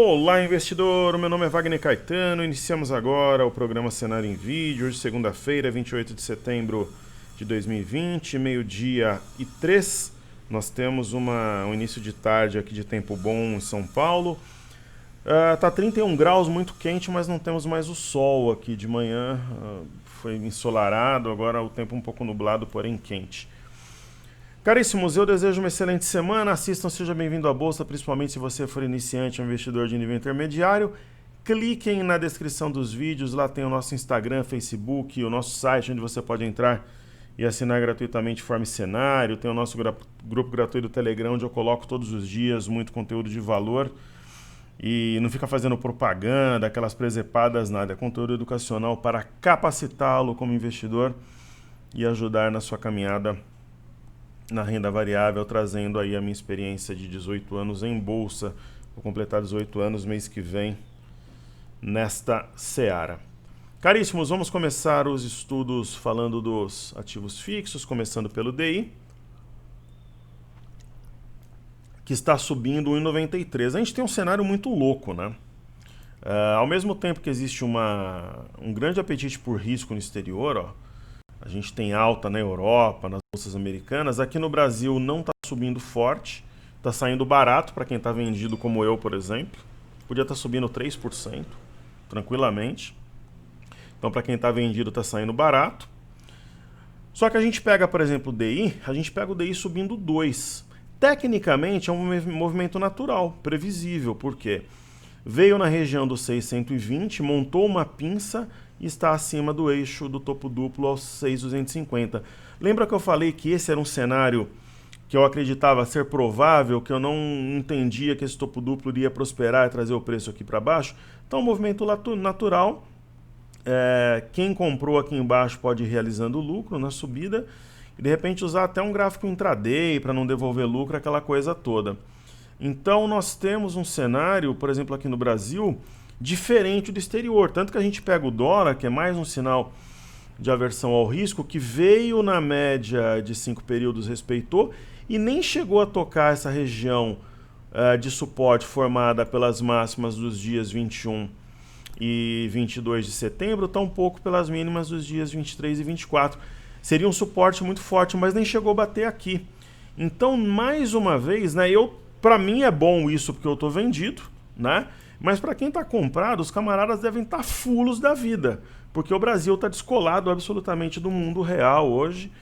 Olá, investidor! Meu nome é Wagner Caetano. Iniciamos agora o programa Cenário em Vídeo. Hoje, segunda-feira, 28 de setembro de 2020, meio-dia e 3. Nós temos um início de tarde aqui de tempo bom em São Paulo. Tá 31 graus, muito quente, mas não temos mais o sol aqui de manhã. Foi ensolarado, agora o tempo um pouco nublado, porém quente. Caríssimos, eu desejo uma excelente semana. Assistam, seja bem-vindo à Bolsa, principalmente se você for iniciante ou investidor de nível intermediário. Cliquem na descrição dos vídeos, lá tem o nosso Instagram, Facebook, o nosso site, onde você pode entrar e assinar gratuitamente Forme Cenário. Tem o nosso grupo gratuito do Telegram, onde eu coloco todos os dias muito conteúdo de valor. E não fica fazendo propaganda, aquelas presepadas, nada. É conteúdo educacional para capacitá-lo como investidor e ajudar na sua caminhada na renda variável, trazendo aí a minha experiência de 18 anos em bolsa. Vou completar 18 anos mês que vem nesta seara. Caríssimos, vamos começar os estudos falando dos ativos fixos, começando pelo DI, que está subindo 1,93. A gente tem um cenário muito louco, né? Ao mesmo tempo que existe um grande apetite por risco no exterior, ó, a gente tem alta na Europa, nas bolsas americanas. Aqui no Brasil não está subindo forte, está saindo barato para quem está vendido como eu, por exemplo. Podia estar subindo 3%, tranquilamente. Então, para quem está vendido, está saindo barato. Só que a gente pega, por exemplo, o DI, a gente pega o DI subindo 2%. Tecnicamente, é um movimento natural, previsível. Por quê? Veio na região dos 620, montou uma pinça e está acima do eixo do topo duplo aos 6.250. Lembra que eu falei que esse era um cenário que eu acreditava ser provável, que eu não entendia que esse topo duplo iria prosperar e trazer o preço aqui para baixo? Então, movimento natural. Quem comprou aqui embaixo pode ir realizando lucro na subida e de repente usar até um gráfico intraday para não devolver lucro, aquela coisa toda. Então, nós temos um cenário, por exemplo, aqui no Brasil, diferente do exterior. Tanto que a gente pega o dólar, que é mais um sinal de aversão ao risco, que veio na média de 5 períodos, respeitou, e nem chegou a tocar essa região de suporte formada pelas máximas dos dias 21 e 22 de setembro, tampouco pelas mínimas dos dias 23 e 24. Seria um suporte muito forte, mas nem chegou a bater aqui. Então, mais uma vez, né, para mim é bom isso porque eu estou vendido, né? Mas para quem está comprado, os camaradas devem estar fulos da vida, porque o Brasil está descolado absolutamente do mundo real hoje.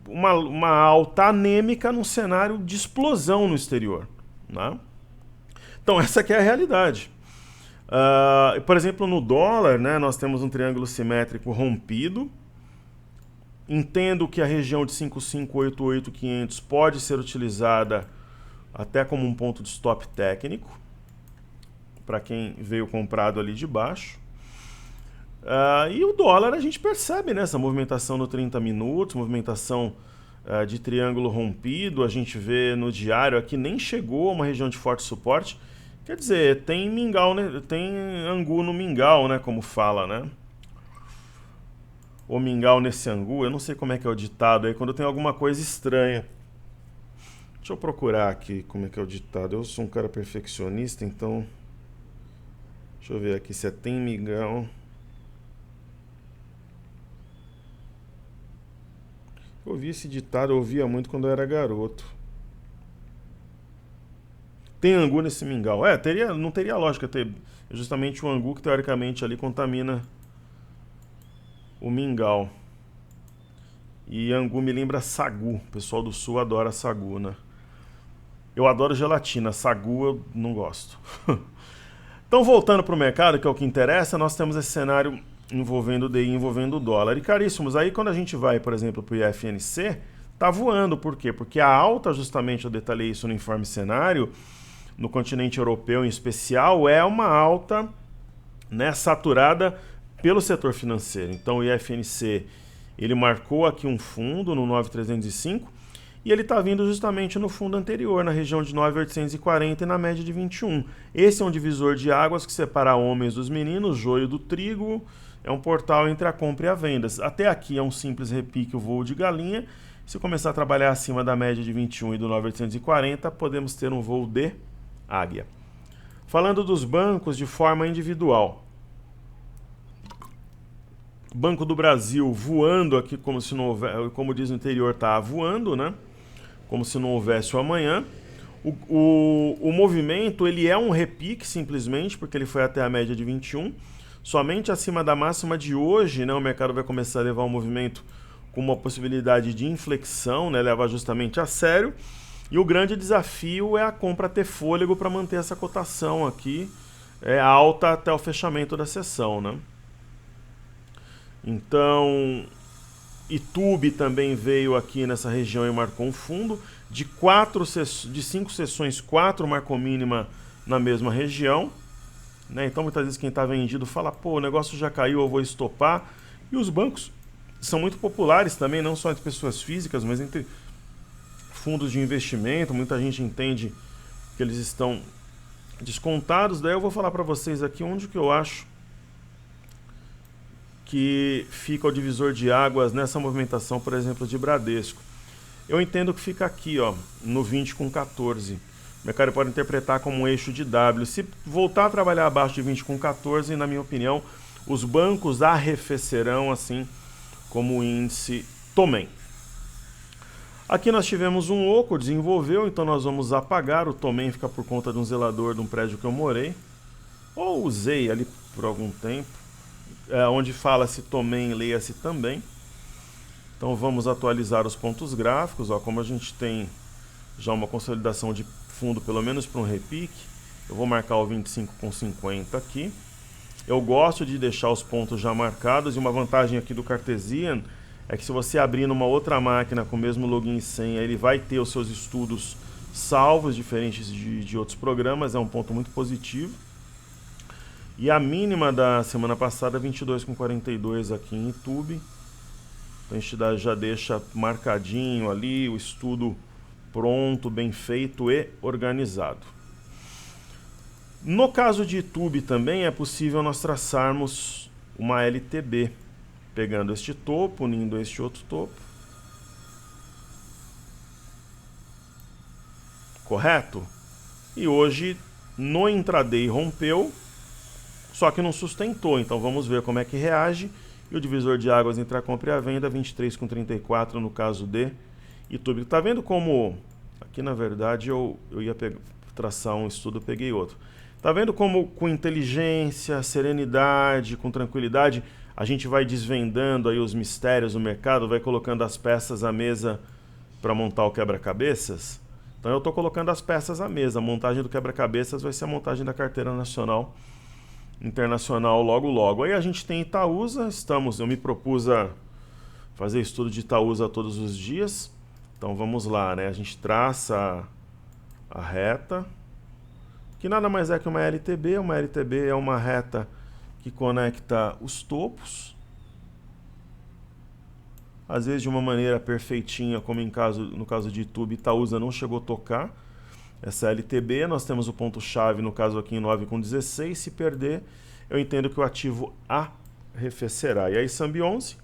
Uma alta anêmica num cenário de explosão no exterior, né? Então essa aqui é a realidade. Por exemplo, no dólar, né, nós temos um triângulo simétrico rompido. Entendo que a região de 5588.500 pode ser utilizada até como um ponto de stop técnico, para quem veio comprado ali de baixo. E o dólar a gente percebe nessa movimentação no 30 minutos, movimentação de triângulo rompido. A gente vê no diário aqui, nem chegou a uma região de forte suporte. Quer dizer, tem mingau, né? Tem angu no mingau, né? Como fala, né? Ou mingau nesse angu, eu não sei como é que é o ditado aí, quando tem alguma coisa estranha. Deixa eu procurar aqui como é que é o ditado. Eu sou um cara perfeccionista, então... Deixa eu ver aqui se tem mingau. Eu ouvi esse ditado, eu ouvia muito quando eu era garoto. Tem angu nesse mingau. Não teria lógica ter justamente o angu que teoricamente ali contamina o mingau. E angu me lembra sagu. O pessoal do sul adora sagu, né? Eu adoro gelatina, sagu eu não gosto. Então, voltando para o mercado, que é o que interessa, nós temos esse cenário envolvendo o DI, envolvendo o dólar. E, caríssimos, aí quando a gente vai, por exemplo, para o IFNC, tá voando. Por quê? Porque a alta, justamente, eu detalhei isso no informe cenário, no continente europeu em especial, é uma alta, né, saturada pelo setor financeiro. Então, o IFNC, ele marcou aqui um fundo no 9.305, e ele está vindo justamente no fundo anterior, na região de 9.840 e na média de 21. Esse é um divisor de águas que separa homens dos meninos, joio do trigo, é um portal entre a compra e a venda. Até aqui é um simples repique, o voo de galinha. Se começar a trabalhar acima da média de 21 e do 9.840, podemos ter um voo de águia. Falando dos bancos de forma individual. Banco do Brasil voando aqui como se não houvesse, como diz no interior, tá voando, né? Como se não houvesse o amanhã. O movimento ele é um repique simplesmente, porque ele foi até a média de 21. Somente acima da máxima de hoje, né, o mercado vai começar a levar o movimento com uma possibilidade de inflexão, né, leva justamente a sério. E o grande desafio é a compra ter fôlego para manter essa cotação aqui alta até o fechamento da sessão, né? Então, Itube também veio aqui nessa região e marcou um fundo. De 5 sessões, 4 marcou mínima na mesma região. Né? Então, muitas vezes quem está vendido fala, pô, o negócio já caiu, eu vou estopar. E os bancos são muito populares também, não só entre pessoas físicas, mas entre fundos de investimento. Muita gente entende que eles estão descontados. Daí eu vou falar para vocês aqui onde que eu acho que fica o divisor de águas nessa movimentação, por exemplo, de Bradesco. Eu entendo que fica aqui, ó, no 20 com 14. O mercado pode interpretar como um eixo de W. Se voltar a trabalhar abaixo de 20 com 14, na minha opinião, os bancos arrefecerão, assim como o índice Tomem. Aqui nós tivemos um oco, desenvolveu, então nós vamos apagar. O Tomem fica por conta de um zelador de um prédio que eu morei. Ou usei ali por algum tempo. Onde fala-se Tomem, leia-se também. Então vamos atualizar os pontos gráficos. Ó, como a gente tem já uma consolidação de fundo, pelo menos para um repique, eu vou marcar o 25 com 50 aqui. Eu gosto de deixar os pontos já marcados, e uma vantagem aqui do Cartesian é que se você abrir numa outra máquina com o mesmo login e senha, ele vai ter os seus estudos salvos, diferentes de outros programas, é um ponto muito positivo. E a mínima da semana passada, 22 com 42 aqui em YouTube. Então a gente já deixa marcadinho ali, o estudo pronto, bem feito e organizado. No caso de YouTube também é possível nós traçarmos uma LTB, pegando este topo, unindo este outro topo. Correto? E hoje no intraday rompeu, só que não sustentou, então vamos ver como é que reage. E o divisor de águas entre a compra e a venda, 23 com 34 no caso de YouTube. Tá vendo como, aqui na verdade eu ia traçar um estudo, eu peguei outro. Tá vendo como com inteligência, serenidade, com tranquilidade, a gente vai desvendando aí os mistérios do mercado, vai colocando as peças à mesa para montar o quebra-cabeças? Então eu estou colocando as peças à mesa. A montagem do quebra-cabeças vai ser a montagem da carteira nacional internacional logo logo. Aí a gente tem Itaúsa, eu me propus a fazer estudo de Itaúsa todos os dias. Então vamos lá, né? A gente traça a reta, que nada mais é que uma LTB. Uma LTB é uma reta que conecta os topos, às vezes de uma maneira perfeitinha, como no caso de YouTube, Itaúsa não chegou a tocar essa LTB. Nós temos o ponto-chave, no caso aqui em 9 com 16, se perder, eu entendo que o ativo arrefecerá. E aí Sambi 11.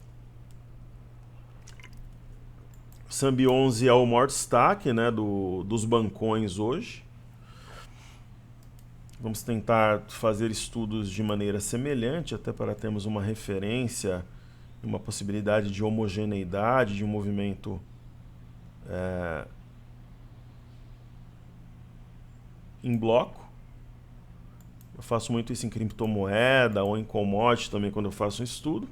Sambi 11 é o maior destaque, né, dos bancões hoje. Vamos tentar fazer estudos de maneira semelhante, até para termos uma referência, uma possibilidade de homogeneidade, de um movimento em bloco. Eu faço muito isso em criptomoeda ou em commodity também quando eu faço um estudo.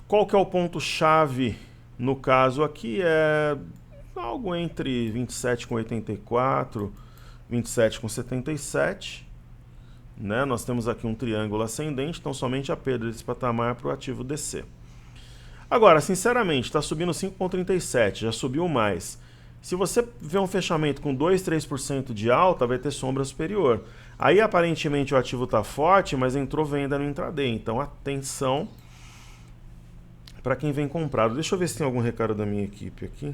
Qual que é o ponto-chave no caso aqui? É algo entre 27 com 84, 27 com 77. Né? Nós temos aqui um triângulo ascendente, então somente a perda desse patamar para o ativo descer. Agora, sinceramente, está subindo 5,37, já subiu mais. Se você vê um fechamento com 2, 3% de alta, vai ter sombra superior. Aí, aparentemente, o ativo está forte, mas entrou venda no intraday. Então, atenção para quem vem comprado. Deixa eu ver se tem algum recado da minha equipe aqui.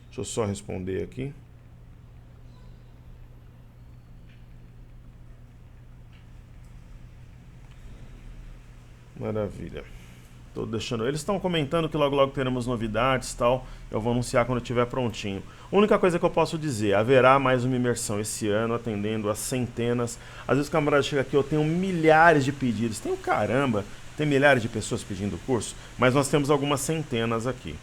Deixa eu só responder aqui. Maravilha. Tô deixando. Eles estão comentando que logo logo teremos novidades e tal. Eu vou anunciar quando estiver prontinho. A única coisa que eu posso dizer, haverá mais uma imersão esse ano, atendendo a centenas. Às vezes o camarada chega aqui, eu tenho milhares de pedidos. Tenho caramba, tem milhares de pessoas pedindo curso, mas nós temos algumas centenas aqui.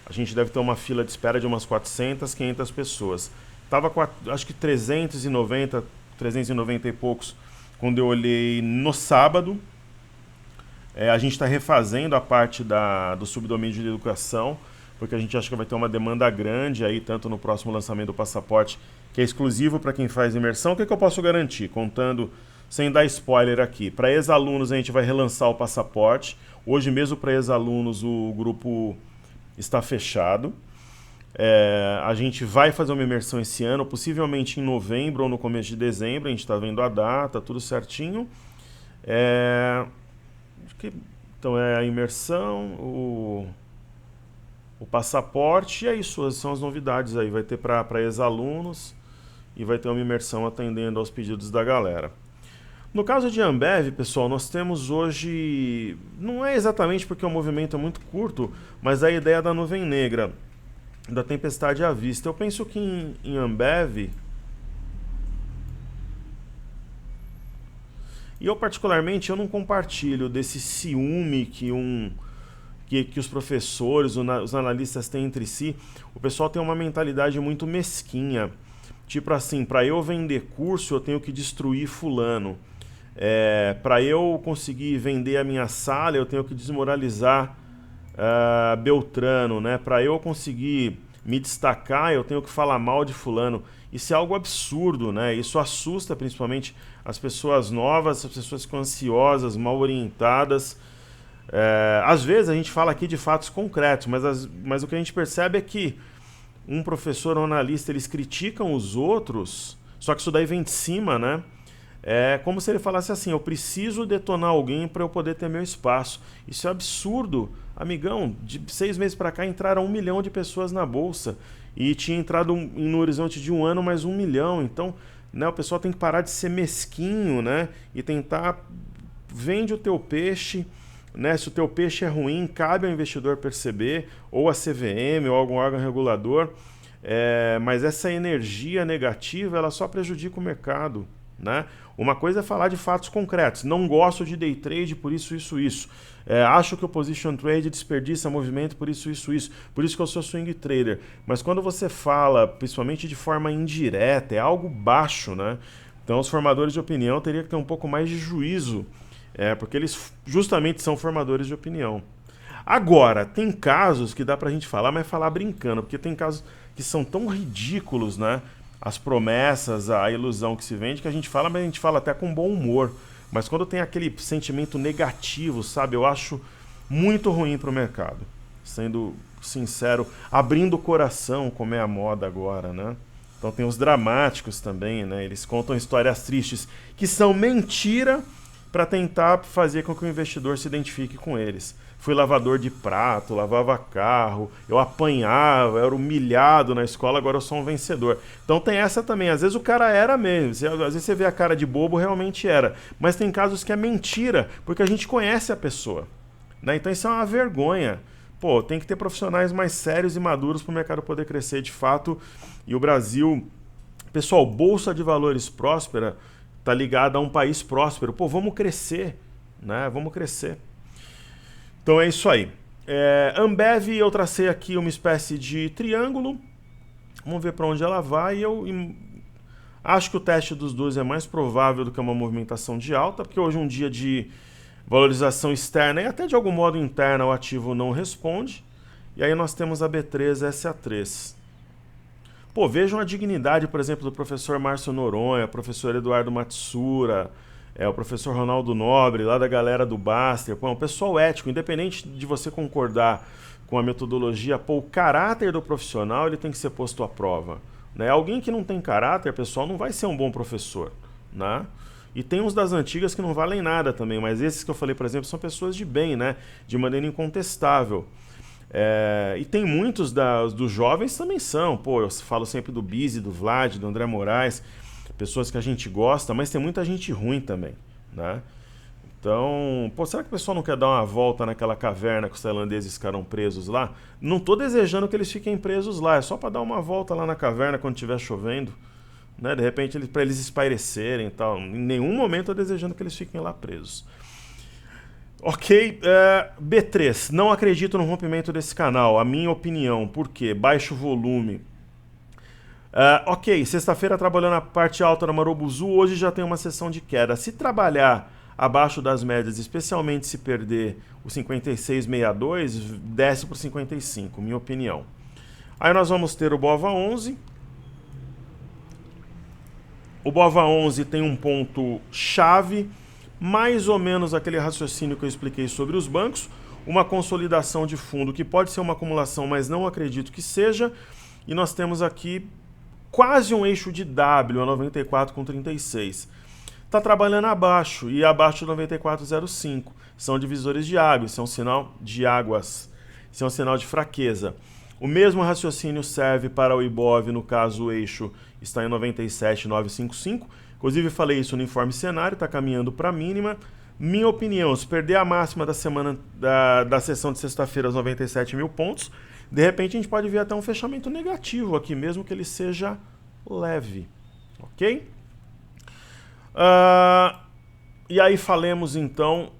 A gente deve ter uma fila de espera de umas 400, 500 pessoas. Tava com, acho que 390 e poucos quando eu olhei no sábado. A gente está refazendo a parte do subdomínio de educação, porque a gente acha que vai ter uma demanda grande aí, tanto no próximo lançamento do passaporte, que é exclusivo para quem faz imersão. O que eu posso garantir? Contando, sem dar spoiler aqui, para ex-alunos a gente vai relançar o passaporte. Hoje mesmo para ex-alunos o grupo está fechado. A gente vai fazer uma imersão esse ano, possivelmente em novembro ou no começo de dezembro, a gente está vendo a data, tudo certinho. Então é a imersão, o passaporte, e é isso, são as novidades aí. Vai ter para ex-alunos e vai ter uma imersão atendendo aos pedidos da galera. No caso de Ambev, pessoal, nós temos hoje, não é exatamente porque o movimento é muito curto, mas a ideia da nuvem negra, da tempestade à vista. Eu penso que em Ambev, e eu particularmente eu não compartilho desse ciúme que os professores, os analistas têm entre si. O pessoal tem uma mentalidade muito mesquinha. Tipo assim, para eu vender curso eu tenho que destruir fulano. Para eu conseguir vender a minha sala eu tenho que desmoralizar Beltrano, né? Para eu conseguir me destacar eu tenho que falar mal de fulano. Isso é algo absurdo, né? Isso assusta principalmente as pessoas novas, as pessoas que ficam ansiosas, mal orientadas. Às vezes a gente fala aqui de fatos concretos, mas o que a gente percebe é que um professor ou um analista, eles criticam os outros, só que isso daí vem de cima, né? É como se ele falasse assim, eu preciso detonar alguém para eu poder ter meu espaço. Isso é absurdo. Amigão, de 6 meses para cá entraram 1 milhão de pessoas na Bolsa. E tinha entrado no horizonte de um ano mais 1 milhão. Então, né, o pessoal tem que parar de ser mesquinho, né? E tentar... Vende o teu peixe, né? Se o teu peixe é ruim, cabe ao investidor perceber, ou a CVM, ou algum órgão regulador. Mas essa energia negativa, ela só prejudica o mercado, né? Uma coisa é falar de fatos concretos. Não gosto de day trade por isso. Acho que o position trade desperdiça movimento por isso. Por isso que eu sou swing trader. Mas quando você fala, principalmente de forma indireta, é algo baixo, né? Então os formadores de opinião teriam que ter um pouco mais de juízo, porque eles justamente são formadores de opinião. Agora, tem casos que dá pra gente falar, mas falar brincando, porque tem casos que são tão ridículos, né? As promessas, a ilusão que se vende, que a gente fala, mas a gente fala até com bom humor. Mas quando tem aquele sentimento negativo, sabe? Eu acho muito ruim para o mercado. Sendo sincero, abrindo o coração, como é a moda agora, né? Então tem os dramáticos também, né? Eles contam histórias tristes que são mentira para tentar fazer com que o investidor se identifique com eles. Fui lavador de prato, lavava carro, eu apanhava, eu era humilhado na escola, agora eu sou um vencedor. Então tem essa também, às vezes o cara era mesmo, às vezes você vê a cara de bobo, realmente era. Mas tem casos que é mentira, porque a gente conhece a pessoa, né? Então isso é uma vergonha. Pô, tem que ter profissionais mais sérios e maduros para o mercado poder crescer de fato. E o Brasil, pessoal, Bolsa de Valores próspera está ligada a um país próspero. Pô, vamos crescer, né? Vamos crescer. Então é isso aí. Ambev, eu tracei aqui uma espécie de triângulo. Vamos ver para onde ela vai. Eu acho que o teste dos dois é mais provável do que uma movimentação de alta, porque hoje é um dia de valorização externa e até de algum modo interna o ativo não responde. E aí nós temos a B3 SA3. Pô, vejam a dignidade, por exemplo, do professor Márcio Noronha, professor Eduardo Matsura, o professor Ronaldo Nobre, lá da galera do Baster. Pô, é um pessoal ético, independente de você concordar com a metodologia, pô, o caráter do profissional ele tem que ser posto à prova, né? Alguém que não tem caráter, pessoal, não vai ser um bom professor, né? E tem uns das antigas que não valem nada também, mas esses que eu falei, por exemplo, são pessoas de bem, né? De maneira incontestável. E tem muitos dos jovens também são. Pô, eu falo sempre do Bizzi, do Vlad, do André Moraes, pessoas que a gente gosta, mas tem muita gente ruim também, né? Então, pô, será que o pessoal não quer dar uma volta naquela caverna que os tailandeses ficaram presos lá? Não tô desejando que eles fiquem presos lá, é só para dar uma volta lá na caverna quando estiver chovendo, né? De repente, para eles espairecerem e tal. Em nenhum momento eu tô desejando que eles fiquem lá presos. Ok, B3, não acredito no rompimento desse canal, a minha opinião, por quê? Baixo volume. Ok, sexta-feira trabalhando na parte alta da Marubozu, hoje já tem uma sessão de queda. Se trabalhar abaixo das médias, especialmente se perder o 56,62, desce para o 55, minha opinião. Aí nós vamos ter o BOVA 11. O BOVA 11 tem um ponto chave, mais ou menos aquele raciocínio que eu expliquei sobre os bancos, uma consolidação de fundo que pode ser uma acumulação, mas não acredito que seja. E nós temos aqui quase um eixo de W, a 94,36. Está trabalhando abaixo e abaixo de 94,05. São divisores de água, isso é um sinal de águas, isso é um sinal de fraqueza. O mesmo raciocínio serve para o Ibov, no caso o eixo está em 97,955. Inclusive falei isso no informe cenário, está caminhando para a mínima. Minha opinião, se perder a máxima da semana da sessão de sexta-feira aos 97 mil pontos, de repente a gente pode ver até um fechamento negativo aqui, mesmo que ele seja leve. Ok? E aí falemos então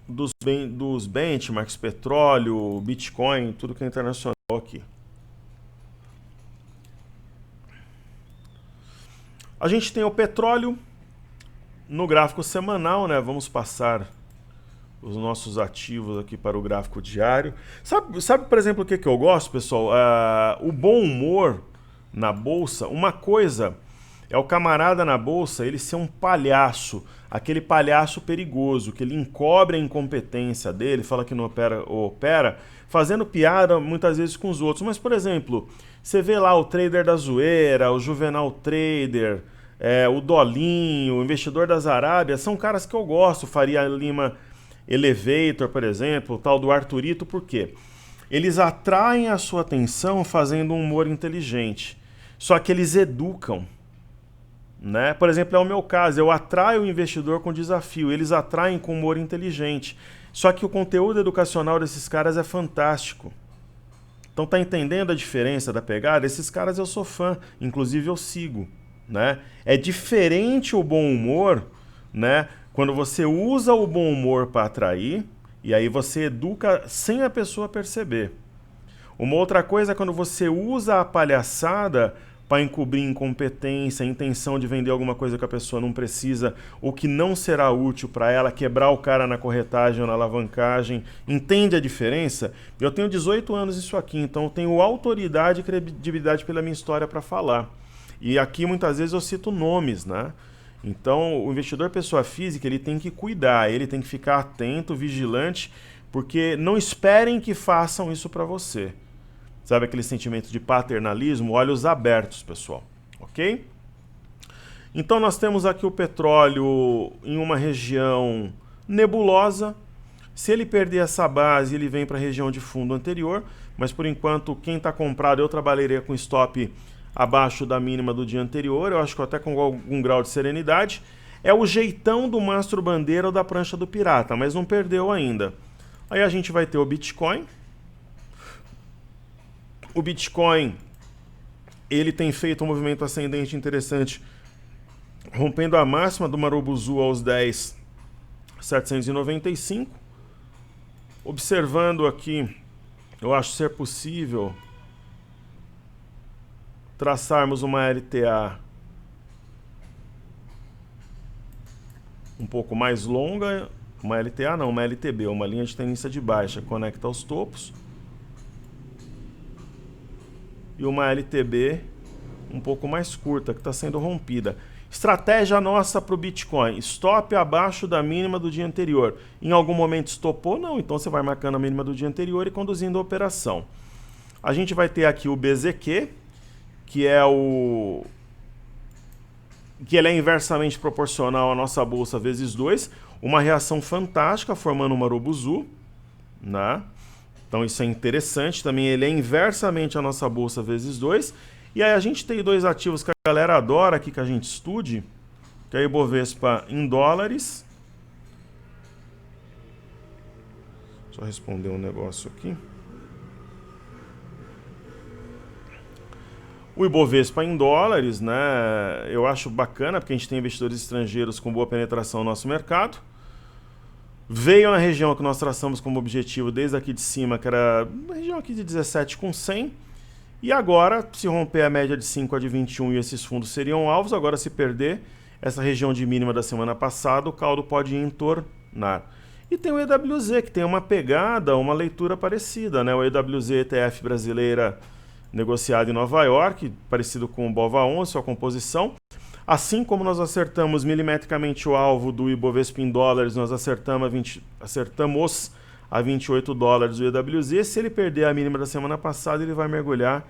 dos benchmarks, petróleo, Bitcoin, tudo que é internacional aqui. A gente tem o petróleo no gráfico semanal, né? Vamos passar os nossos ativos aqui para o gráfico diário. Sabe por exemplo, o que eu gosto, pessoal? O bom humor na bolsa, uma coisa é o camarada na bolsa, ele ser um palhaço, aquele palhaço perigoso, que ele encobre a incompetência dele, fala que não opera, fazendo piada muitas vezes com os outros. Mas, por exemplo, você vê lá o trader da zoeira, o Juvenal Trader, o Dolinho, o investidor das Arábias, são caras que eu gosto, Faria Lima Elevator, por exemplo, o tal do Arthurito, por quê? Eles atraem a sua atenção fazendo um humor inteligente, só que eles educam. Né? Por exemplo, é o meu caso, eu atraio o investidor com desafio, eles atraem com humor inteligente. Só que o conteúdo educacional desses caras é fantástico. Então tá entendendo a diferença da pegada? Esses caras eu sou fã, inclusive eu sigo. Né? É diferente o bom humor, né? Quando você usa o bom humor para atrair, e aí você educa sem a pessoa perceber. Uma outra coisa é quando você usa a palhaçada para encobrir incompetência, a intenção de vender alguma coisa que a pessoa não precisa ou que não será útil para ela, quebrar o cara na corretagem ou na alavancagem. Entende a diferença? Eu tenho 18 anos isso aqui, então eu tenho autoridade e credibilidade pela minha história para falar. E aqui muitas vezes eu cito nomes, né? Então o investidor pessoa física, ele tem que cuidar, ele tem que ficar atento, vigilante, porque não esperem que façam isso para você. Sabe aquele sentimento de paternalismo? Olhos abertos, pessoal. Ok? Então nós temos aqui o petróleo em uma região nebulosa. Se ele perder essa base, ele vem para a região de fundo anterior. Mas por enquanto, quem está comprado, eu trabalharia com stop abaixo da mínima do dia anterior. Eu acho que até com algum grau de serenidade. É o jeitão do mastro bandeira ou da prancha do pirata, mas não perdeu ainda. Aí a gente vai ter o Bitcoin. O Bitcoin, ele tem feito um movimento ascendente interessante, rompendo a máxima do Marubozu aos 10.795. Observando aqui, eu acho ser possível traçarmos uma LTA um pouco mais longa, uma LTA não, uma LTB, uma linha de tendência de baixa, conecta aos topos. E uma LTB um pouco mais curta, que está sendo rompida. Estratégia nossa para o Bitcoin, stop abaixo da mínima do dia anterior. Em algum momento estopou? Não, então você vai marcando a mínima do dia anterior e conduzindo a operação. A gente vai ter aqui o BZQ, que ele é inversamente proporcional à nossa bolsa vezes 2, uma reação fantástica formando uma Marubozu, né? Então isso é interessante, também ele é inversamente a nossa bolsa vezes 2. E aí a gente tem dois ativos que a galera adora aqui que a gente estude, que é o Ibovespa em dólares Só responder um negócio aqui. O Ibovespa em dólares, né? Eu acho bacana porque a gente tem investidores estrangeiros com boa penetração no nosso mercado. Veio na região que nós traçamos como objetivo desde aqui de cima, que era na região aqui de 17,100. E agora, se romper a média de 5 a de 21 e esses fundos seriam alvos, agora se perder essa região de mínima da semana passada, o caldo pode entornar. E tem o EWZ, que tem uma pegada, uma leitura parecida, né? O EWZ ETF brasileira negociado em Nova York, parecido com o BOVA11, sua composição. Assim como nós acertamos milimetricamente o alvo do Ibovespa em dólares, nós acertamos a 28 dólares o EWZ. Se ele perder a mínima da semana passada, ele vai mergulhar,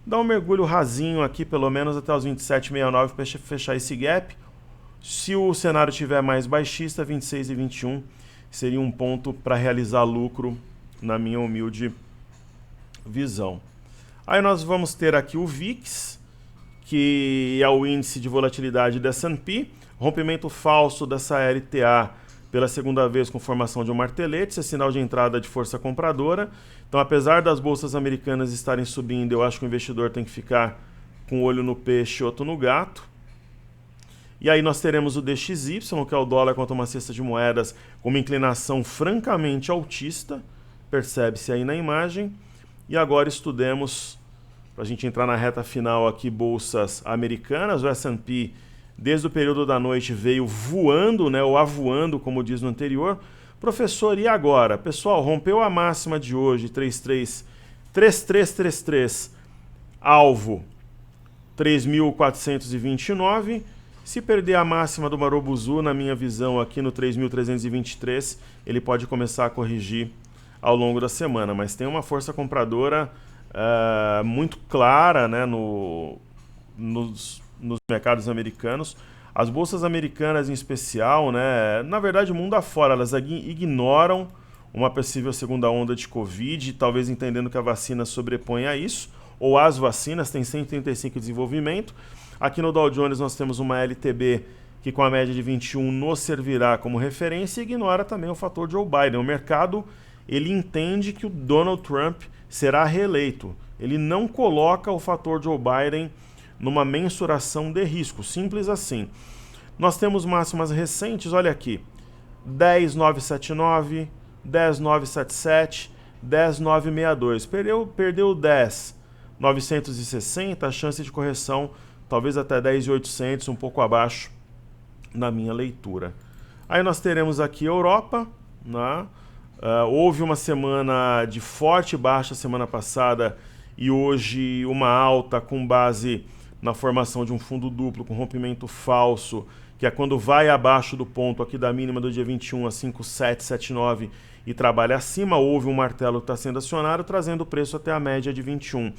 dar um mergulho rasinho aqui, pelo menos até os 27,69 para fechar esse gap. Se o cenário estiver mais baixista, 26 e 21 seria um ponto para realizar lucro, na minha humilde visão. Aí nós vamos ter aqui o VIX, que é o índice de volatilidade da S&P, rompimento falso dessa LTA pela segunda vez com formação de um martelete, isso é sinal de entrada de força compradora. Então, apesar das bolsas americanas estarem subindo, eu acho que o investidor tem que ficar com um olho no peixe e outro no gato. E aí nós teremos o DXY, que é o dólar contra uma cesta de moedas, com uma inclinação francamente altista, percebe-se aí na imagem. E agora estudemos, para a gente entrar na reta final aqui, bolsas americanas. O S&P, desde o período da noite, veio voando, né, ou avoando, como diz no anterior. Professor, e agora? Pessoal, rompeu a máxima de hoje, 3333, alvo 3.429. Se perder a máxima do Marubozu, na minha visão aqui no 3.323, ele pode começar a corrigir ao longo da semana, mas tem uma força compradora muito clara, né, nos mercados americanos. As bolsas americanas em especial, né, na verdade o mundo afora, elas ignoram uma possível segunda onda de Covid, talvez entendendo que a vacina sobrepõe a isso, ou as vacinas, tem 135 em desenvolvimento. Aqui no Dow Jones nós temos uma LTB que com a média de 21 nos servirá como referência e ignora também o fator Joe Biden. O mercado, ele entende que o Donald Trump será reeleito. Ele não coloca o fator Joe Biden numa mensuração de risco, simples assim. Nós temos máximas recentes, olha aqui, 10.979, 10.977, 10.962. Perdeu 10.960, a chance de correção talvez até 10.800, um pouco abaixo na minha leitura. Aí nós teremos aqui a Europa, né? Houve uma semana de forte baixa semana passada e hoje uma alta com base na formação de um fundo duplo com rompimento falso, que é quando vai abaixo do ponto aqui da mínima do dia 21 a 5.779 e trabalha acima. Houve um martelo que está sendo acionado, trazendo o preço até a média de 21.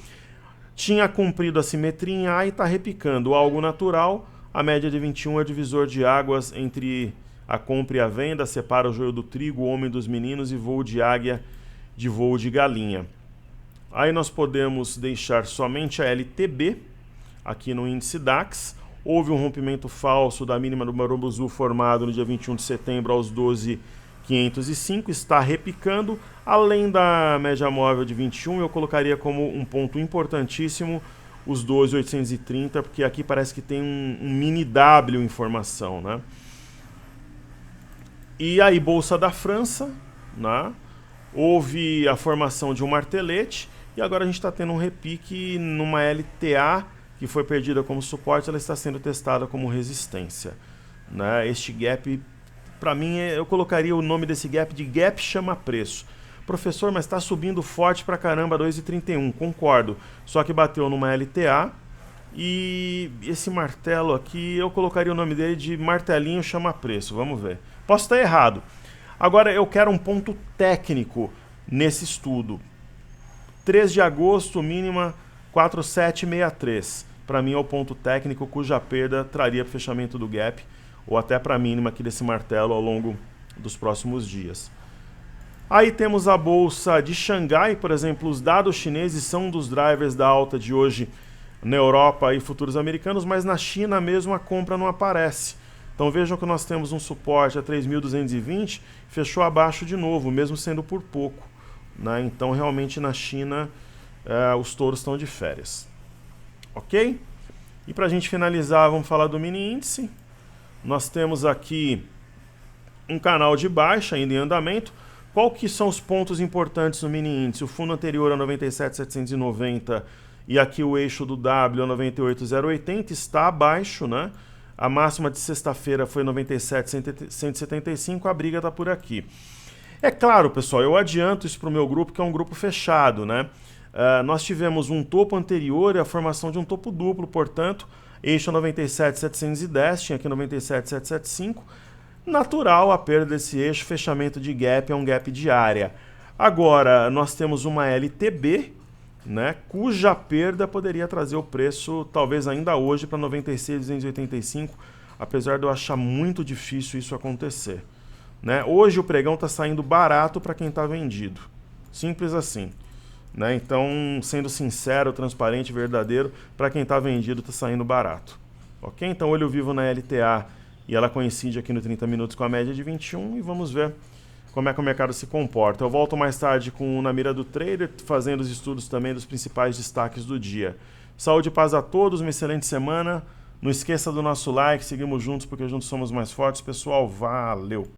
Tinha cumprido a simetria em A e está repicando, algo natural. A média de 21 é divisor de águas entre a compra e a venda, separa o joio do trigo, o homem dos meninos e voo de águia de voo de galinha. Aí nós podemos deixar somente a LTB aqui no índice DAX. Houve um rompimento falso da mínima do Marubozu formado no dia 21 de setembro aos 12.505, está repicando. Além da média móvel de 21, eu colocaria como um ponto importantíssimo os 12.830, porque aqui parece que tem um mini W em formação, né? E aí, Bolsa da França, né? Houve a formação de um martelete e agora a gente está tendo um repique numa LTA que foi perdida como suporte, ela está sendo testada como resistência, né? Este gap, para mim, eu colocaria o nome desse gap de gap chama preço. Professor, mas está subindo forte pra caramba, 2,31, concordo. Só que bateu numa LTA e esse martelo aqui, eu colocaria o nome dele de martelinho chama preço, vamos ver. Posso estar errado. Agora eu quero um ponto técnico nesse estudo. 3 de agosto, mínima 4763. Para mim é o ponto técnico cuja perda traria para o fechamento do gap ou até para a mínima aqui desse martelo ao longo dos próximos dias. Aí temos a bolsa de Xangai, por exemplo, os dados chineses são um dos drivers da alta de hoje na Europa e futuros americanos, mas na China mesmo a compra não aparece, Então vejam que nós temos um suporte a 3.220, fechou abaixo de novo, mesmo sendo por pouco, né? Então realmente na China os touros estão de férias. Ok? E para a gente finalizar, vamos falar do mini índice. Nós temos aqui um canal de baixa ainda em andamento. Qual que são os pontos importantes no mini índice? O fundo anterior a 97.790 e aqui o eixo do W a 98.080 está abaixo, né? A máxima de sexta-feira foi 97.175, a briga está por aqui. É claro, pessoal, eu adianto isso para o meu grupo, que é um grupo fechado, né? Nós tivemos um topo anterior e a formação de um topo duplo, portanto, eixo 97.710, tinha aqui 97.775. Natural a perda desse eixo, fechamento de gap é um gap diária. Agora, nós temos uma LTB, né, cuja perda poderia trazer o preço, talvez ainda hoje, para 96.285, apesar de eu achar muito difícil isso acontecer. Né? Hoje o pregão está saindo barato para quem está vendido. Simples assim. Né? Então, sendo sincero, transparente, verdadeiro, para quem está vendido está saindo barato. Ok? Então, olho vivo na LTA e ela coincide aqui no 30 minutos com a média de 21 e vamos ver como é que o mercado se comporta. Eu volto mais tarde com Na Mira do Trader, fazendo os estudos também dos principais destaques do dia. Saúde e paz a todos, uma excelente semana. Não esqueça do nosso like, seguimos juntos porque juntos somos mais fortes. Pessoal, valeu!